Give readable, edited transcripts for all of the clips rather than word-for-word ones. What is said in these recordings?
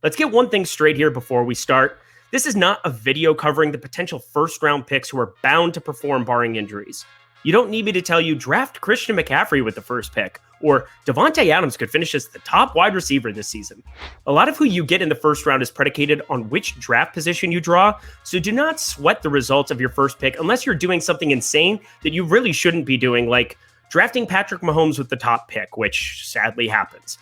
Let's get one thing straight here before we start. This is not a video covering the potential first-round picks who are bound to perform barring injuries. You don't need me to tell you draft Christian McCaffrey with the first pick, or Devonta Adams could finish as the top wide receiver this season. A lot of who you get in the first round is predicated on which draft position you draw, so do not sweat the results of your first pick unless you're doing something insane that you really shouldn't be doing, like drafting Patrick Mahomes with the top pick, which sadly happens.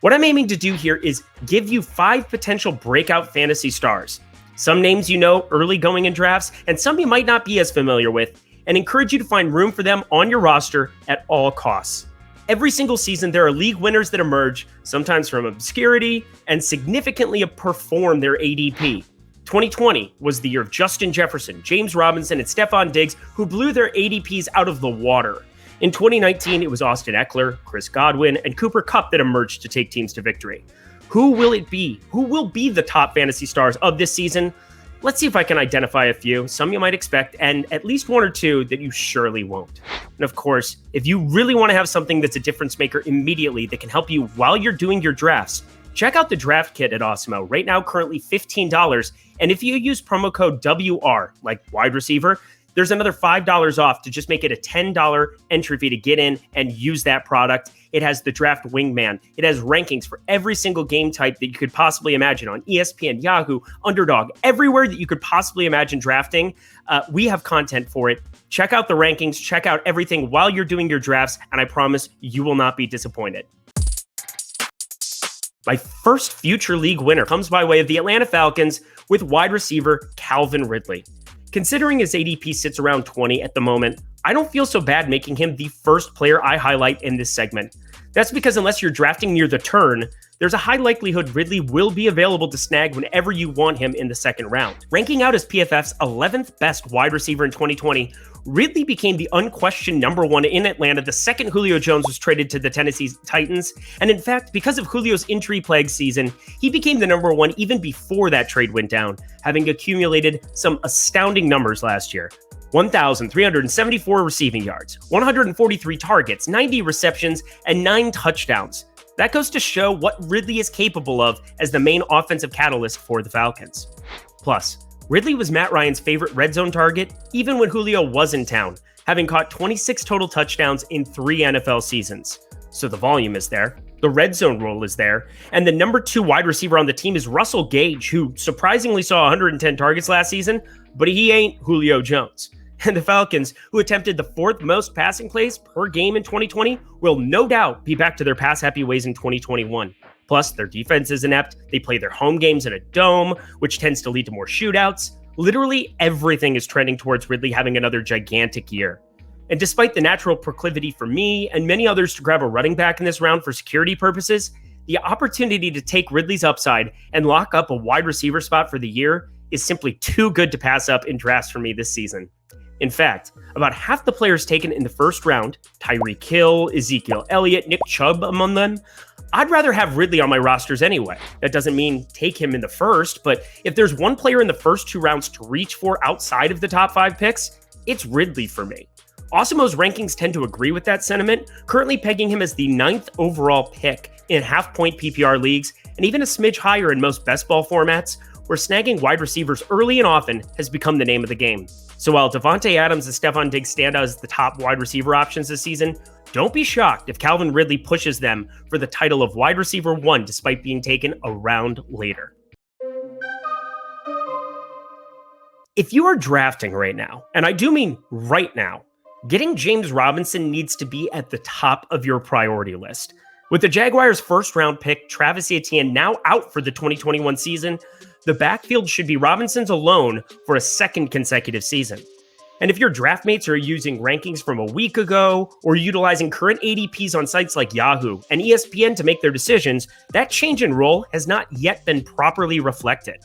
What I'm aiming to do here is give you 5 potential breakout fantasy stars. Some names you know early going in drafts, and some you might not be as familiar with, and encourage you to find room for them on your roster at all costs. Every single season, there are league winners that emerge, sometimes from obscurity, and significantly outperform their ADP. 2020 was the year of Justin Jefferson, James Robinson, and Stephon Diggs, who blew their ADPs out of the water. In 2019, it was Austin Eckler, Chris Godwin, and Cooper Kupp that emerged to take teams to victory. Who will it be? Who will be the top fantasy stars of this season? Let's see if I can identify a few, some you might expect, and at least 1 or 2 that you surely won't. And of course, if you really want to have something that's a difference maker immediately that can help you while you're doing your drafts, check out the draft kit at Awesemo. Right now, currently $15. And if you use promo code WR, like wide receiver, there's another $5 off to just make it a $10 entry fee to get in and use that product. It has the draft wingman. It has rankings for every single game type that you could possibly imagine on ESPN, Yahoo, Underdog, everywhere that you could possibly imagine drafting. We have content for it. Check out the rankings, check out everything while you're doing your drafts, and I promise you will not be disappointed. My first future league winner comes by way of the Atlanta Falcons with wide receiver Calvin Ridley. Considering his ADP sits around 20 at the moment, I don't feel so bad making him the first player I highlight in this segment. That's because unless you're drafting near the turn, there's a high likelihood Ridley will be available to snag whenever you want him in the second round. Ranking out as PFF's 11th best wide receiver in 2020, Ridley became the unquestioned number 1 in Atlanta the second Julio Jones was traded to the Tennessee Titans. And in fact, because of Julio's injury-plagued season, he became the number 1 even before that trade went down, having accumulated some astounding numbers last year. 1,374 receiving yards, 143 targets, 90 receptions, and 9 touchdowns. That goes to show what Ridley is capable of as the main offensive catalyst for the Falcons. Plus, Ridley was Matt Ryan's favorite red zone target even when Julio was in town, having caught 26 total touchdowns in 3 NFL seasons. So the volume is there, the red zone role is there, and the number 2 wide receiver on the team is Russell Gage, who surprisingly saw 110 targets last season, but he ain't Julio Jones. And the Falcons, who attempted the 4th most passing plays per game in 2020, will no doubt be back to their pass-happy ways in 2021. Plus, their defense is inept, they play their home games in a dome, which tends to lead to more shootouts. Literally everything is trending towards Ridley having another gigantic year. And despite the natural proclivity for me and many others to grab a running back in this round for security purposes, the opportunity to take Ridley's upside and lock up a wide receiver spot for the year is simply too good to pass up in drafts for me this season. In fact, about half the players taken in the first round, Tyreek Hill, Ezekiel Elliott, Nick Chubb among them, I'd rather have Ridley on my rosters anyway. That doesn't mean take him in the first, but if there's one player in the first 2 rounds to reach for outside of the top 5 picks, it's Ridley for me. Awesemo's rankings tend to agree with that sentiment, currently pegging him as the 9th overall pick in half-point PPR leagues, and even a smidge higher in most best ball formats, where snagging wide receivers early and often has become the name of the game. So while Devonta Adams and Stephon Diggs stand out as the top wide receiver options this season, don't be shocked if Calvin Ridley pushes them for the title of wide receiver 1 despite being taken a round later. If you are drafting right now, and I do mean right now, getting James Robinson needs to be at the top of your priority list. With the Jaguars' first-round pick, Travis Etienne, now out for the 2021 season, the backfield should be Robinson's alone for a second consecutive season. And if your draft mates are using rankings from a week ago or utilizing current ADPs on sites like Yahoo and ESPN to make their decisions, that change in role has not yet been properly reflected.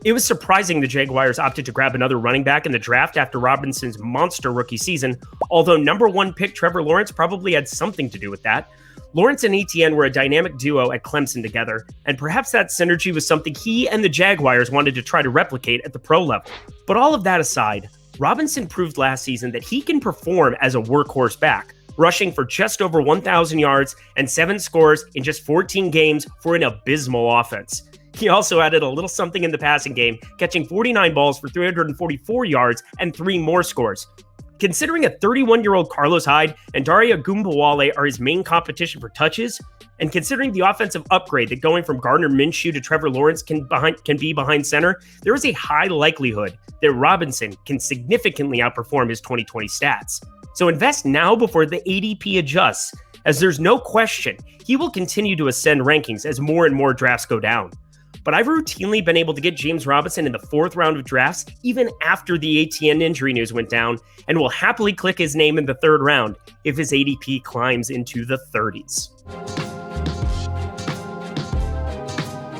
It was surprising the Jaguars opted to grab another running back in the draft after Robinson's monster rookie season, although number 1 pick Trevor Lawrence probably had something to do with that. Lawrence and Etienne were a dynamic duo at Clemson together, and perhaps that synergy was something he and the Jaguars wanted to try to replicate at the pro level. But all of that aside, Robinson proved last season that he can perform as a workhorse back, rushing for just over 1,000 yards and 7 scores in just 14 games for an abysmal offense. He also added a little something in the passing game, catching 49 balls for 344 yards and 3 more scores. Considering a 31-year-old Carlos Hyde and Daria Gumbawale are his main competition for touches, and considering the offensive upgrade that going from Gardner Minshew to Trevor Lawrence can be behind center, there is a high likelihood that Robinson can significantly outperform his 2020 stats. So invest now before the ADP adjusts, as there's no question he will continue to ascend rankings as more and more drafts go down. But I've routinely been able to get James Robinson in the 4th round of drafts even after the ATN injury news went down, and will happily click his name in the 3rd round if his ADP climbs into the 30s.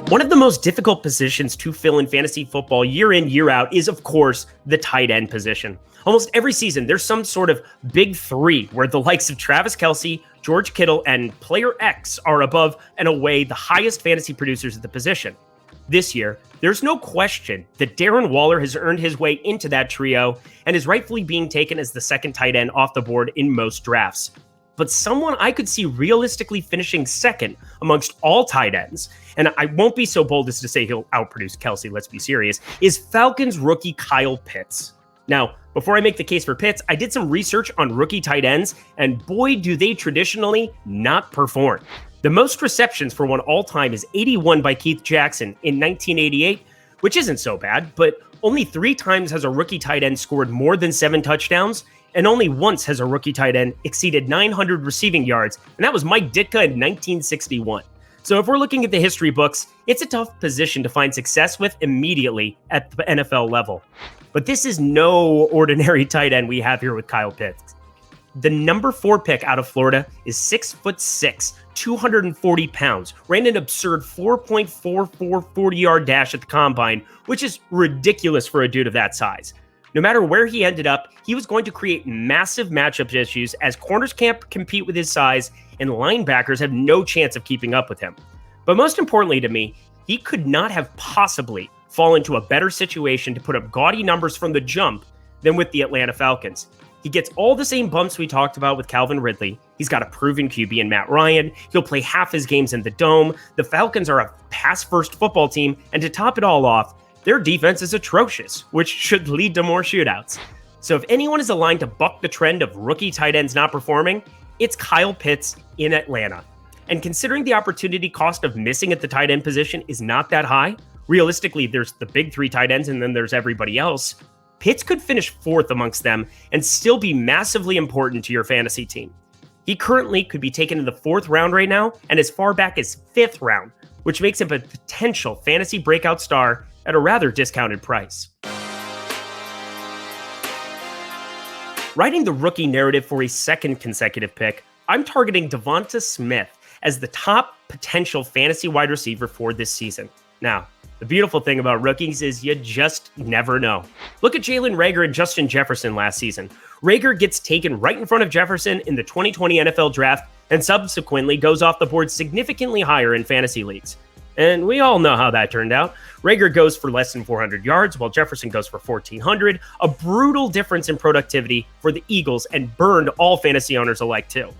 One of the most difficult positions to fill in fantasy football year in, year out is, of course, the tight end position. Almost every season, there's some sort of big 3 where the likes of Travis Kelce, George Kittle, and Player X are above and away the highest fantasy producers at the position. This year, there's no question that Darren Waller has earned his way into that trio and is rightfully being taken as the 2nd tight end off the board in most drafts. But someone I could see realistically finishing 2nd amongst all tight ends, and I won't be so bold as to say he'll outproduce Kelce, let's be serious, is Falcons rookie Kyle Pitts. Now, before I make the case for Pitts, I did some research on rookie tight ends, and boy, do they traditionally not perform. The most receptions for one all-time is 81 by Keith Jackson in 1988, which isn't so bad, but only 3 times has a rookie tight end scored more than 7 touchdowns, and only once has a rookie tight end exceeded 900 receiving yards, and that was Mike Ditka in 1961. So if we're looking at the history books, it's a tough position to find success with immediately at the NFL level. But this is no ordinary tight end we have here with Kyle Pitts. The number 4 pick out of Florida is 6'6", 240 pounds, ran an absurd 4.44 40-yard dash at the combine, which is ridiculous for a dude of that size. No matter where he ended up, he was going to create massive matchup issues as corners can't compete with his size and linebackers have no chance of keeping up with him. But most importantly to me, he could not have possibly fallen into a better situation to put up gaudy numbers from the jump than with the Atlanta Falcons. He gets all the same bumps we talked about with Calvin Ridley. He's got a proven QB in Matt Ryan. He'll play half his games in the dome. The Falcons are a pass-first football team, and to top it all off, their defense is atrocious, which should lead to more shootouts. So if anyone is aligned to buck the trend of rookie tight ends not performing, it's Kyle Pitts in Atlanta. And considering the opportunity cost of missing at the tight end position is not that high, realistically, there's the big 3 tight ends and then there's everybody else, Pitts could finish 4th amongst them and still be massively important to your fantasy team. He currently could be taken in the 4th round right now and as far back as 5th round, which makes him a potential fantasy breakout star at a rather discounted price. Writing the rookie narrative for a 2nd consecutive pick, I'm targeting Devonta Smith as the top potential fantasy wide receiver for this season. Now, the beautiful thing about rookies is you just never know. Look at Jalen Reagor and Justin Jefferson last season. Reagor gets taken right in front of Jefferson in the 2020 NFL Draft and subsequently goes off the board significantly higher in fantasy leagues. And we all know how that turned out. Reagor goes for less than 400 yards, while Jefferson goes for 1,400. A brutal difference in productivity for the Eagles and burned all fantasy owners alike too.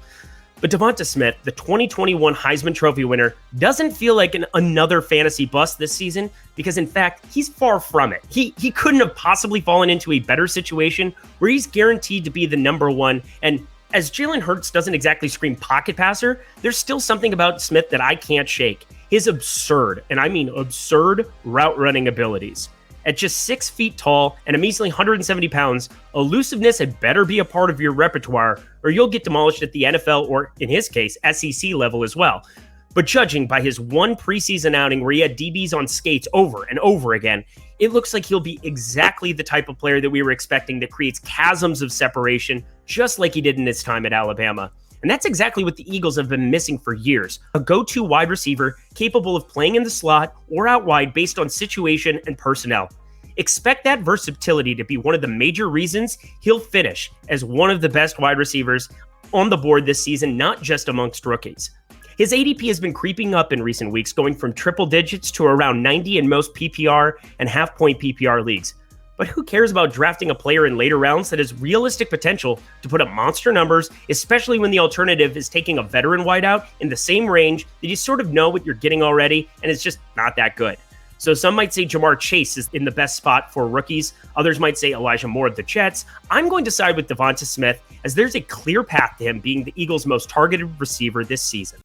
But Devonta Smith, the 2021 Heisman Trophy winner, doesn't feel like another fantasy bust this season because, in fact, he's far from it. He couldn't have possibly fallen into a better situation where he's guaranteed to be the number 1. And as Jalen Hurts doesn't exactly scream pocket passer, there's still something about Smith that I can't shake. His absurd, and I mean absurd, route running abilities. At just 6 feet tall and a measly 170 pounds, elusiveness had better be a part of your repertoire or you'll get demolished at the NFL or, in his case, SEC level as well. But judging by his one preseason outing where he had DBs on skates over and over again, it looks like he'll be exactly the type of player that we were expecting that creates chasms of separation, just like he did in his time at Alabama. And that's exactly what the Eagles have been missing for years. A go-to wide receiver capable of playing in the slot or out wide based on situation and personnel. Expect that versatility to be one of the major reasons he'll finish as one of the best wide receivers on the board this season, not just amongst rookies. His ADP has been creeping up in recent weeks, going from triple digits to around 90 in most PPR and half-point PPR leagues. But who cares about drafting a player in later rounds that has realistic potential to put up monster numbers, especially when the alternative is taking a veteran wideout in the same range that you sort of know what you're getting already and it's just not that good. So some might say Jamar Chase is in the best spot for rookies. Others might say Elijah Moore of the Jets. I'm going to side with Devonta Smith, as there's a clear path to him being the Eagles' most targeted receiver this season.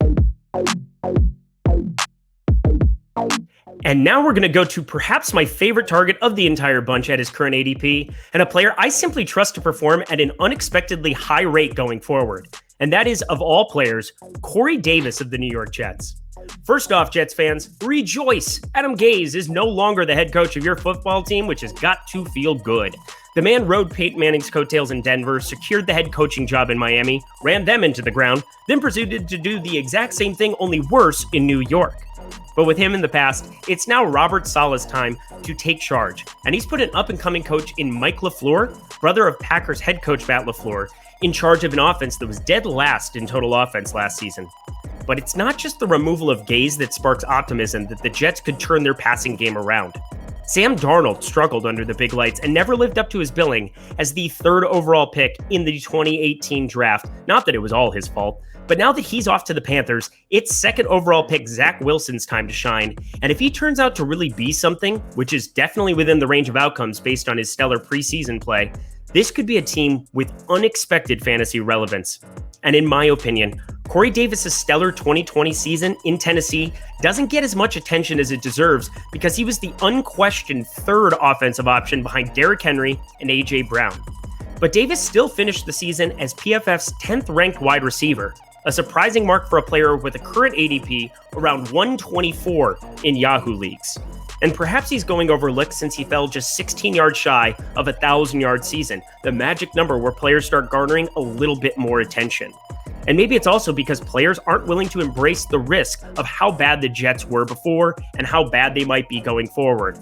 And now we're going to go to perhaps my favorite target of the entire bunch at his current ADP, and a player I simply trust to perform at an unexpectedly high rate going forward. And that is, of all players, Corey Davis of the New York Jets. First off, Jets fans, rejoice! Adam Gase is no longer the head coach of your football team, which has got to feel good. The man rode Peyton Manning's coattails in Denver, secured the head coaching job in Miami, ran them into the ground, then proceeded to do the exact same thing, only worse, in New York. But with him in the past, it's now Robert Saleh's time to take charge, and he's put an up-and-coming coach in Mike LaFleur, brother of Packers head coach Matt LaFleur, in charge of an offense that was dead last in total offense last season. But it's not just the removal of Gase that sparks optimism that the Jets could turn their passing game around. Sam Darnold struggled under the big lights and never lived up to his billing as the third overall pick in the 2018 draft. Not that it was all his fault, but now that he's off to the Panthers, it's second overall pick Zach Wilson's time to shine. And if he turns out to really be something, which is definitely within the range of outcomes based on his stellar preseason play, this could be a team with unexpected fantasy relevance. And in my opinion, Corey Davis' stellar 2020 season in Tennessee doesn't get as much attention as it deserves because he was the unquestioned third offensive option behind Derrick Henry and A.J. Brown. But Davis still finished the season as PFF's 10th ranked wide receiver, a surprising mark for a player with a current ADP around 124 in Yahoo leagues. And perhaps he's going overlooked since he fell just 16 yards shy of a 1,000-yard season, the magic number where players start garnering a little bit more attention. And maybe it's also because players aren't willing to embrace the risk of how bad the Jets were before and how bad they might be going forward.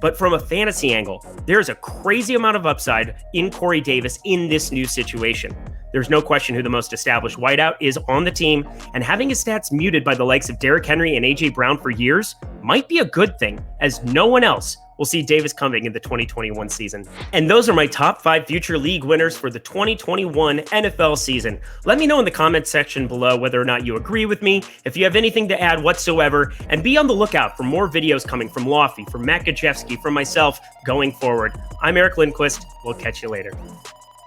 But from a fantasy angle, there's a crazy amount of upside in Corey Davis in this new situation. There's no question who the most established wideout is on the team, and having his stats muted by the likes of Derrick Henry and A.J. Brown for years might be a good thing, as no one else will see Davis coming in the 2021 season. And those are my top 5 future league winners for the 2021 NFL season. Let me know in the comments section below whether or not you agree with me, if you have anything to add whatsoever, and be on the lookout for more videos coming from Lofty, from Matt Gajewski, from myself going forward. I'm Eric Lindquist. We'll catch you later.